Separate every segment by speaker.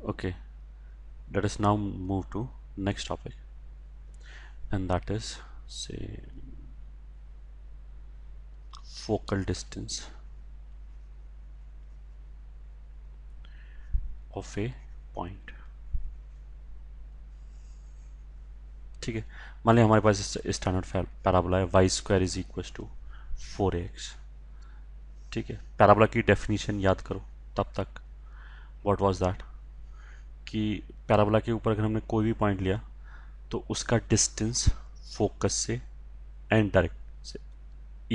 Speaker 1: Okay, let us now move to next topic, and that is, say, focal distance of a point. ठीक है, मान लिया हमारे पास स्टैंडर्ड पैराबोला है Y square is equal to 4x। ठीक है, पैराबोला की डेफिनेशन याद करो तब तक। What was that? कि पैराबोला के ऊपर अगर हमने कोई भी पॉइंट लिया तो उसका डिस्टेंस फोकस से एंड डायरेक्ट से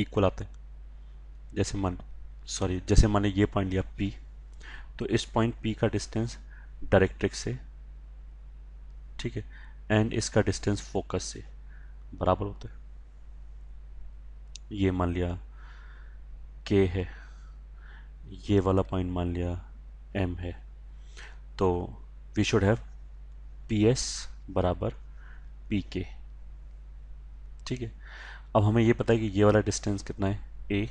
Speaker 1: इक्वल आता है। जैसे मैंने ये पॉइंट लिया P, तो इस पॉइंट P का डिस्टेंस डायरेक्ट्रिक्स से, ठीक है, एंड इसका डिस्टेंस फोकस से बराबर होता है। ये मान लिया K है, ये वाला पॉइंट मान लिया M है, तो वी शुड हैव PS बराबर PK। ठीक है, अब हमें ये पता है कि ये वाला डिस्टेंस कितना है A,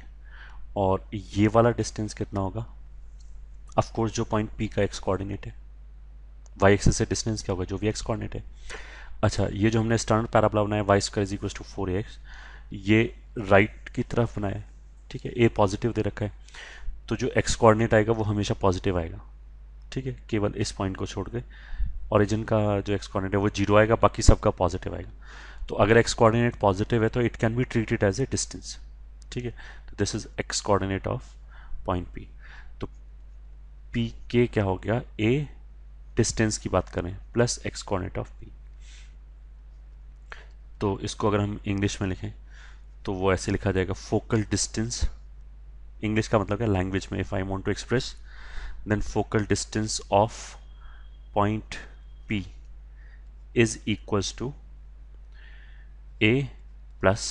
Speaker 1: और ये वाला डिस्टेंस कितना होगा, ऑफ कोर्स जो पॉइंट P का एक्स कोऑर्डिनेट है, वाई एक्सिस से डिस्टेंस क्या होगा, जो भी एक्स कोऑर्डिनेट है। अच्छा, ये जो हमने स्टैंडर्ड पैराबोला बनाया Y square is equal to 4x, ये राइट की तरफ बनाया है। ठीक है, ए पॉजिटिव दे रखा है, तो जो एक्स कोऑर्डिनेट आएगा वो हमेशा पॉजिटिव आएगा। ठीक है, केवल इस पॉइंट को छोड़ के ओरिजिन का जो एक्स कोऑर्डिनेट है वो जीरो आएगा, बाकी सबका पॉजिटिव आएगा। तो अगर एक्स कोऑर्डिनेट पॉजिटिव है तो it can be treated as a distance. ठीक है, तो this is x coordinate of point P. तो पी के क्या हो गया, ए डिस्टेंस की बात करें plus x coordinate of P. तो इसको अगर हम इंग्लिश में लिखें तो वो ऐसे लिखा जाएगा, फोकल डिस्टेंस, इंग्लिश का मतलब है लैंग्वेज में, if I want to express, then focal distance of point P is equals to A plus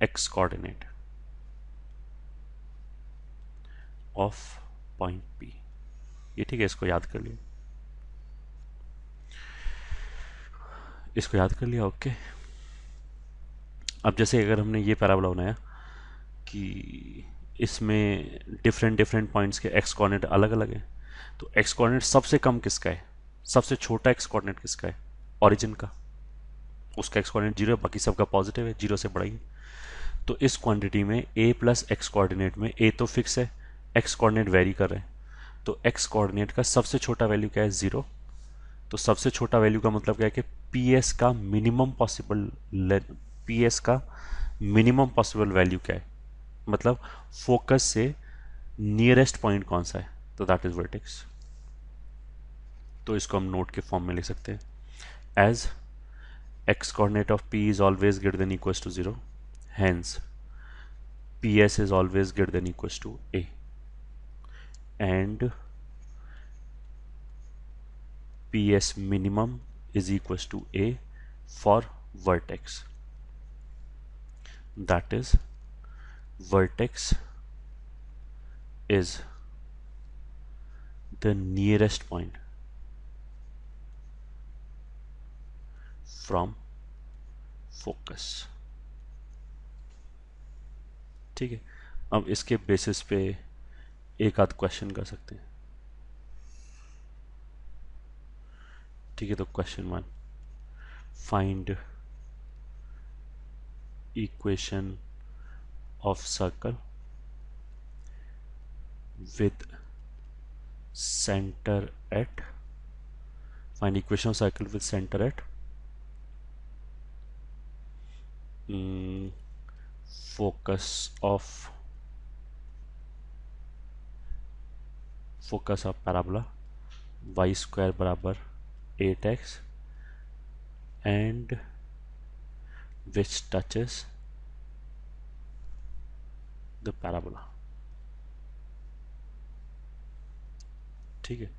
Speaker 1: x coordinate of point P। ये ठीक है, इसको याद कर लिया, इसको याद कर लिया। ओके, अब जैसे अगर हमने ये पैराबोला बनाया कि इसमें डिफरेंट डिफरेंट पॉइंट्स के एक्स कोऑर्डिनेट अलग अलग है, तो एक्स कोऑर्डिनेट सबसे कम किसका है, सबसे छोटा एक्स कोऑर्डिनेट किसका है, ओरिजिन का, उसका एक्स कोऑर्डिनेट जीरो है, बाकी सबका पॉजिटिव है, जीरो से बड़ा ही। तो इस क्वांटिटी में a प्लस एक्स कोऑर्डिनेट में a तो फिक्स है, एक्स कोऑर्डिनेट वेरी कर रहे हैं, तो एक्स कोऑर्डिनेट का सबसे छोटा वैल्यू क्या है, जीरो। तो सबसे छोटा वैल्यू का मतलब क्या है कि PS का मिनिमम पॉसिबल, PS का मिनिमम पॉसिबल वैल्यू क्या है, मतलब फोकस से नियरेस्ट पॉइंट कौन सा है, तो दैट इज वर्टेक्स। तो इसको हम नोट के फॉर्म में लिख सकते हैं as x coordinate of P is always greater than equals to 0, hence PS is always greater than equals to A, and PS minimum is equals to A for vertex, that is vertex is the nearest point from focus। ठीक है, अब इसके basis पे एक आध question कर सकते हैं। ठीक है, तो question 1, find equation of circle with center at, find equation of circle with center at focus of parabola y square बराबर 8x and which touches the parabola। ठीक है,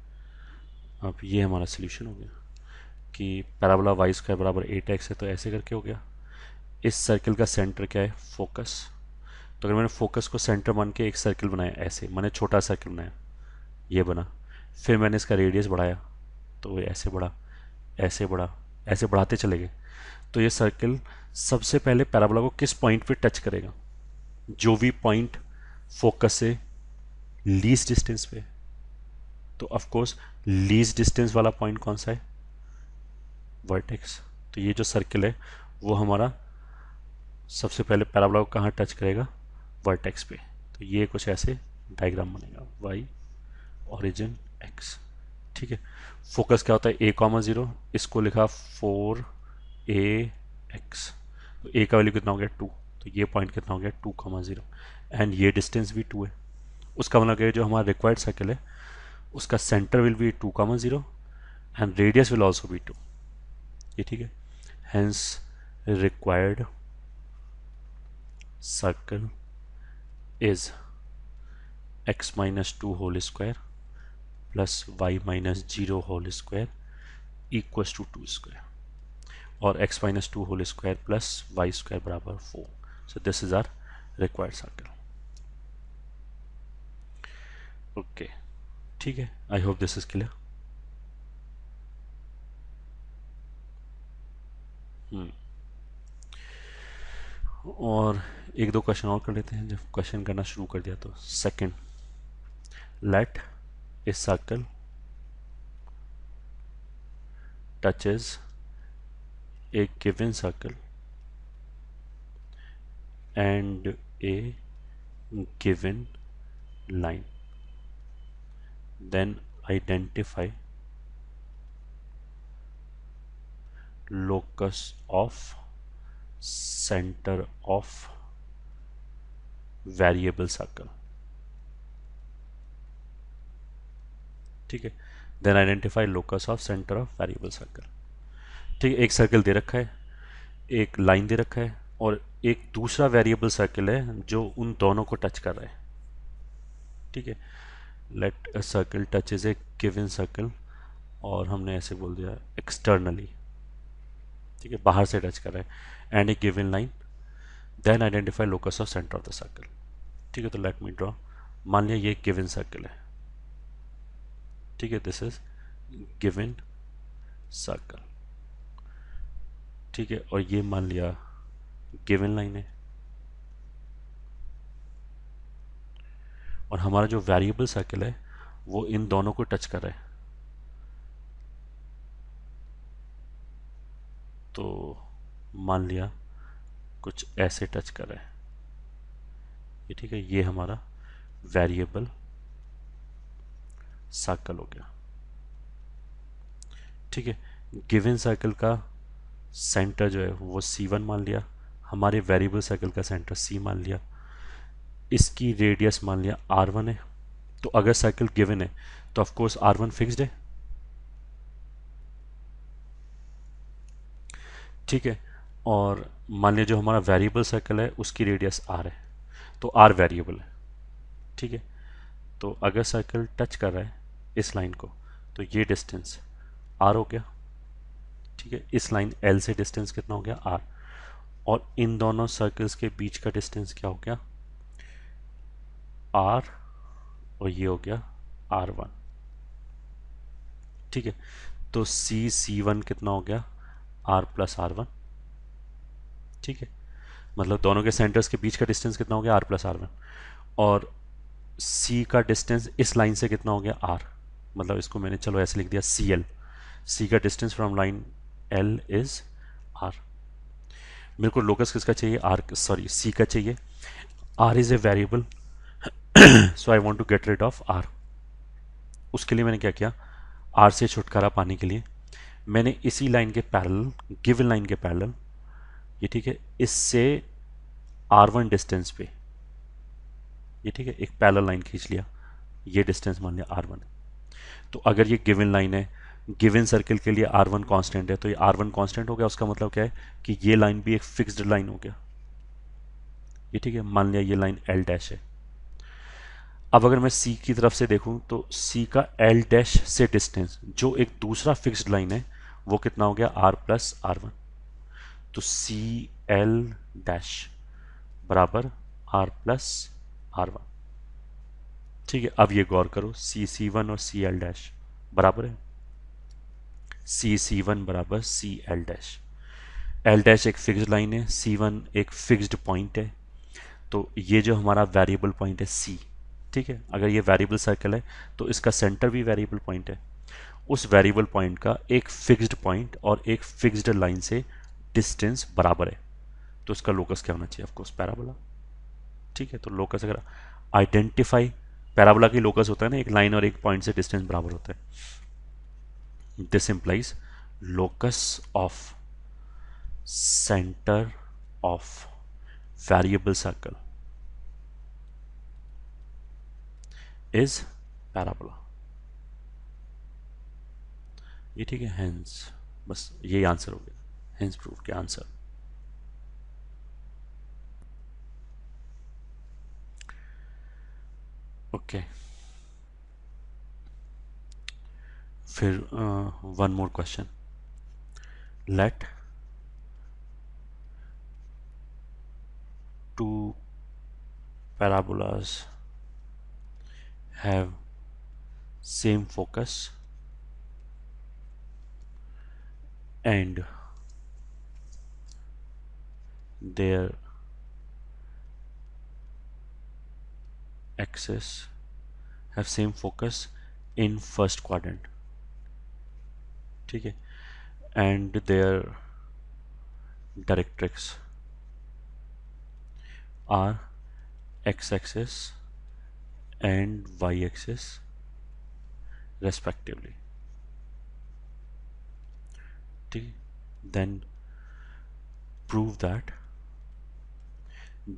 Speaker 1: अब ये हमारा सोल्यूशन हो गया कि पैराबोला वाई स्क्वायर बराबर 8x है, तो ऐसे करके हो गया। इस सर्कल का सेंटर क्या है, फोकस। तो अगर मैंने फोकस को सेंटर मान के एक सर्कल बनाया, ऐसे मैंने छोटा सर्कल बनाया, ये बना, फिर मैंने इसका रेडियस बढ़ाया, तो वो ऐसे बढ़ा, ऐसे बढ़ा, ऐसे बढ़ाते चले गए। तो ये सर्कल सबसे पहले पैराबोला को किस पॉइंट पे टच करेगा, जो भी पॉइंट फोकस से लीस्ट डिस्टेंस पे। तो ऑफ कोर्स लीस्ट डिस्टेंस वाला पॉइंट कौन सा है, वर्टेक्स। तो ये जो सर्किल है वो हमारा सबसे पहले पैराबोला को कहाँ टच करेगा, वर्टेक्स पे। तो ये कुछ ऐसे डायग्राम बनेगा, वाई ओरिजिन एक्स। ठीक है, फोकस क्या होता है, ए कॉमा ज़ीरो, इसको लिखा 4 a x। तो ए का वैल्यू कितना हो गया 2, तो ये पॉइंट कितना हो गया 2, 0, एंड ये डिस्टेंस भी 2 है। उसका मतलब क्या है, जो हमारा रिक्वायर्ड सर्कल है उसका centre will be 2, 0 and radius will also be 2। ये ठीक है, hence required circle is x minus 2 whole square plus y minus 0 whole square equals to 2 square, और x minus 2 whole square plus y square बराबर 4. So this is our required circle. Okay, ठीक है, I hope this is clear. और एक दो question और कर लेते हैं। जब क्वेश्चन करना शुरू कर दिया तो second, let a circle touches a given circle and a given line, then identify locus of center of variable circle. ठीक है, then identify locus of centre of variable circle. ठीक है, एक सर्कल दे रखा है, एक लाइन दे रखा है, और एक दूसरा वेरिएबल सर्कल है जो उन दोनों को टच कर रहा है। ठीक है, let a circle touch is a given circle, और हमने ऐसे बोल दिया एक्सटर्नली, ठीक है, बाहर से टच कर रहा है, and a given line, then identify locus of centre of the circle. ठीक है, तो लेट मी ड्रॉ, मान लिया ये गिवन सर्कल है। ठीक है, दिस इज गिवन सर्कल। ठीक है, और ये मान लिया गिवन लाइन है, और हमारा जो वेरिएबल सर्कल है वो इन दोनों को टच कर रहा है। तो मान लिया कुछ ऐसे टच कर रहा है, ये ठीक है, ये हमारा वेरिएबल सर्कल हो गया। ठीक है, गिवन सर्कल का सेंटर जो है वो C1 मान लिया, हमारे वेरिएबल सर्कल का सेंटर C मान लिया, इसकी रेडियस मान लिया R1 है। तो अगर सर्कल गिवन है तो ऑफ कोर्स R1 फिक्स्ड है। ठीक है, और मान लिया जो हमारा वेरिएबल सर्कल है उसकी रेडियस R है, तो R वेरिएबल है। ठीक है, तो अगर सर्कल टच कर रहा है इस लाइन को तो ये डिस्टेंस R हो गया। ठीक है, इस लाइन L से डिस्टेंस कितना हो गया R, और इन दोनों सर्कल्स के बीच का डिस्टेंस क्या हो गया R, और ये हो गया R1। ठीक है, तो C1 कितना हो गया R प्लस R1। ठीक है, मतलब दोनों के सेंटर्स के बीच का डिस्टेंस कितना हो गया R प्लस R1, और C का डिस्टेंस इस लाइन से कितना हो गया R, मतलब इसको मैंने चलो ऐसे लिख दिया CL, C का distance from line L is R। मेरे को लोकस किसका चाहिए, C का चाहिए। R is a variable, so I want to get rid of R। उसके लिए मैंने क्या किया, R से छुटकारा पाने के लिए मैंने इसी लाइन के पैरेलल, गिवन लाइन के पैरेलल, ये ठीक है, इससे R1 डिस्टेंस पे, ये ठीक है, एक पैरेलल लाइन खींच लिया, ये डिस्टेंस मान लिया R1 है। तो अगर ये गिवन लाइन है, गिवन सर्कल के लिए R1 कांस्टेंट है, तो ये R1 कांस्टेंट हो गया, उसका मतलब क्या है कि ये लाइन भी एक फिक्स्ड लाइन हो गया। ये ठीक है, मान लिया ये लाइन L डैश है। अब अगर मैं C की तरफ से देखूं तो C का L डैश से डिस्टेंस जो एक दूसरा फिक्स्ड लाइन है वो कितना हो गया R प्लस R1। तो सी एल डैश बराबर R प्लस R1। ठीक है, अब ये गौर करो, C1 और CL डैश बराबर है, C1 बराबर CL डैश। L डैश एक फिक्स्ड लाइन है, C1 एक फिक्स्ड पॉइंट है, तो ये जो हमारा वेरिएबल पॉइंट है C, ठीक है, अगर ये वेरिएबल सर्कल है तो इसका सेंटर भी वेरिएबल पॉइंट है, उस वेरिएबल पॉइंट का एक फिक्स्ड पॉइंट और एक फिक्स्ड लाइन से डिस्टेंस बराबर है, तो इसका लोकस क्या होना चाहिए? Of course parabola. ठीक है, तो लोकस अगर आइडेंटिफाई, पैराबोला की लोकस होता है ना, एक लाइन और एक पॉइंट से डिस्टेंस बराबर होता है। This implies locus of centre of variable circle is parabola. ये ठीक है, हेंस बस यही आंसर हो गया, हेंस प्रूफ के आंसर। ओके, फिर one more question, let two parabolas have same focus and their axis have same focus in first quadrant, ठीक है, and their directrix are x-axis and y-axis respectively, ठीक है, then prove that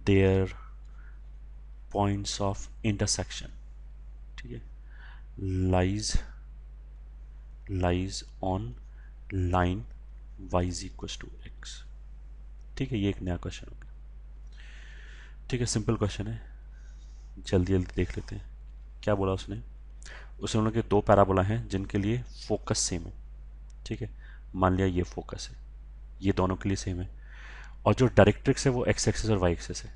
Speaker 1: their points of intersection, ठीक है, lies on line y is equals to x। ठीक है, ये एक नया क्वेश्चन हो गया। ठीक है, सिंपल क्वेश्चन है, जल्दी जल्दी देख लेते हैं। क्या बोला उसने? उसने बोला कि दो पैराबोला हैं जिनके लिए फोकस सेम है। ठीक है, मान लिया ये फोकस है, ये दोनों के लिए सेम है, और जो डायरेक्ट्रिक्स है वो एक्स एक्सिस और वाई एक्सिस है।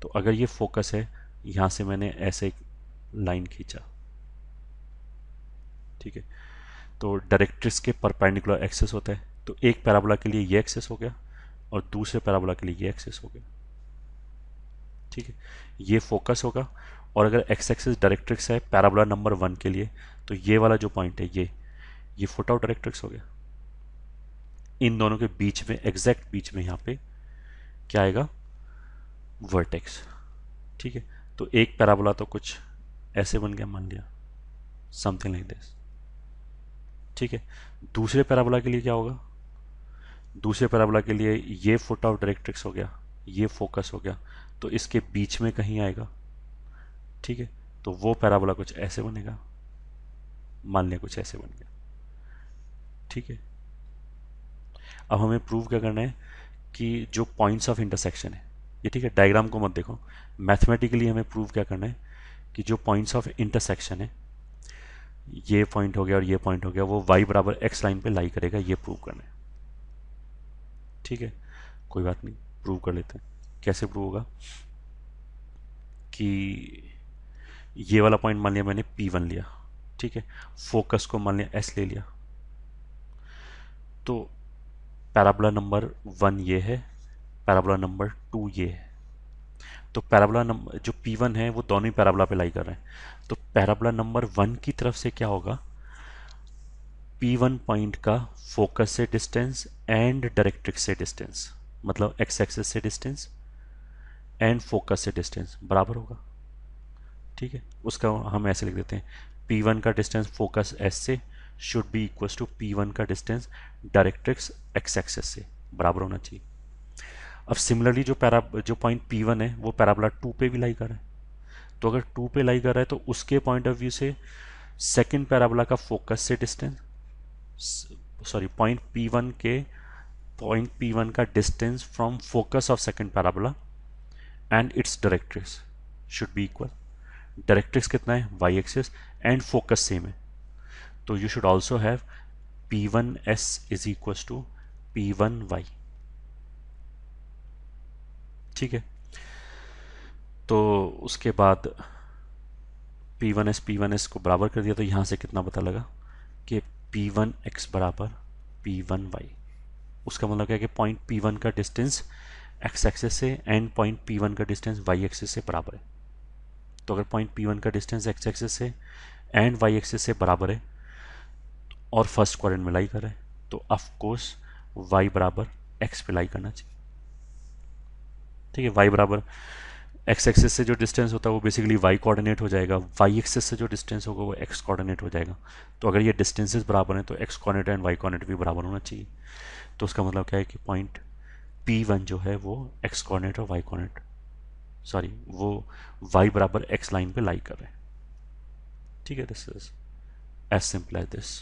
Speaker 1: तो अगर ये फोकस है, यहाँ से मैंने ऐसे एक लाइन खींचा, ठीक है, तो डायरेक्ट्रिक्स के परपेंडिकुलर एक्सिस होता है, तो एक पैराबोला के लिए ये एक्सिस हो गया और दूसरे पैराबोला के लिए ये एक्सिस हो गया। ठीक है, ये फोकस होगा, और अगर एक्स एक्सिस डायरेक्ट्रिक्स है पैराबोला नंबर 1 के लिए, तो ये वाला जो पॉइंट है ये फुट आउट डायरेक्ट्रिक्स हो गया। इन दोनों के बीच में, एग्जैक्ट बीच में, यहाँ पे क्या आएगा? वर्टेक्स। ठीक है, तो एक पैराबोला तो कुछ ऐसे बन गया, मान लिया समथिंग लाइक दिस। ठीक है, दूसरे पैराबोला के लिए क्या होगा? दूसरे पैराबोला के लिए ये फुट आउट डायरेक्ट्रिक्स हो गया, ये फोकस हो गया, तो इसके बीच में कहीं आएगा। ठीक है, तो वो पैराबोला कुछ ऐसे बनेगा, मान लिया कुछ ऐसे बन गया। ठीक है, अब हमें प्रूव क्या करना है कि जो पॉइंट्स ऑफ इंटरसेक्शन है ये, ठीक है, डायग्राम को मत देखो, मैथमेटिकली हमें प्रूव क्या करना है कि जो पॉइंट्स ऑफ इंटरसेक्शन है, ये पॉइंट हो गया और ये पॉइंट हो गया, वो y बराबर x लाइन पे लाई करेगा, ये प्रूव करना है। ठीक है, कोई बात नहीं, प्रूव कर लेते हैं। कैसे प्रूव होगा कि ये वाला पॉइंट मान लिया मैंने P1 लिया, ठीक है, फोकस को मान लिया S ले लिया, तो पैराबोला नंबर 1 ये है, पैराबोला नंबर 2 ये है, तो पैराबोला नंबर जो P1 है वो दोनों ही पैराबोला पे लाई कर रहे हैं, तो पैराबोला नंबर 1 की तरफ से क्या होगा? P1 पॉइंट का फोकस से डिस्टेंस एंड डायरेक्ट्रिक्स से डिस्टेंस, मतलब एक्स एक्सिस से डिस्टेंस एंड फोकस से डिस्टेंस बराबर होगा। ठीक है, उसका हम ऐसे लिख देते हैं, P1 का डिस्टेंस फोकस S से should be equal to P1 का डिस्टेंस डायरेक्ट्रिक्स एक्स एक्सिस से बराबर होना चाहिए। अब सिमिलरली जो पॉइंट P1 है वो पैराबोला 2 पे भी लाई कर रहा है, तो अगर 2 पे लाई कर रहा है तो उसके पॉइंट ऑफ व्यू से सेकंड पैराबोला का फोकस से डिस्टेंस, सॉरी, पॉइंट P1 का distance from focus of second parabola and its directrix should be equal. Directrix कितना है? y axis, and focus same है, तो you should also have P1s is equal to P1y। ठीक है, तो उसके बाद P1s को बराबर कर दिया, तो यहाँ से कितना पता लगा कि P1x बराबर P1y। उसका मतलब है कि पॉइंट P1 का डिस्टेंस एक्स एक्सिस से एंड पॉइंट P1 का डिस्टेंस y एक्सिस से बराबर है। तो अगर पॉइंट P1 का डिस्टेंस एक्स एक्सिस से एंड वाई एक्सिस से बराबर है और फर्स्ट क्वाड्रेंट में लाई कर रहे हैं, तो ऑफ कोर्स वाई बराबर एक्स पे लाई करना चाहिए। ठीक है, वाई बराबर एक्स एक्सिस से जो डिस्टेंस होता है वो बेसिकली वाई कोऑर्डिनेट हो जाएगा, वाई एक्सिस से जो डिस्टेंस होगा वो एक्स कोऑर्डिनेट हो जाएगा। तो अगर ये डिस्टेंसेस बराबर हैं तो x coordinate and y coordinate भी बराबर होना चाहिए। तो उसका मतलब क्या है कि पॉइंट P1 जो है वो एक्स कोऑर्डिनेट और वाई कोऑर्डिनेट, सॉरी, वो वाई बराबर एक्स लाइन पे लाई कर रहे हैं। ठीक है, this is as simple as this.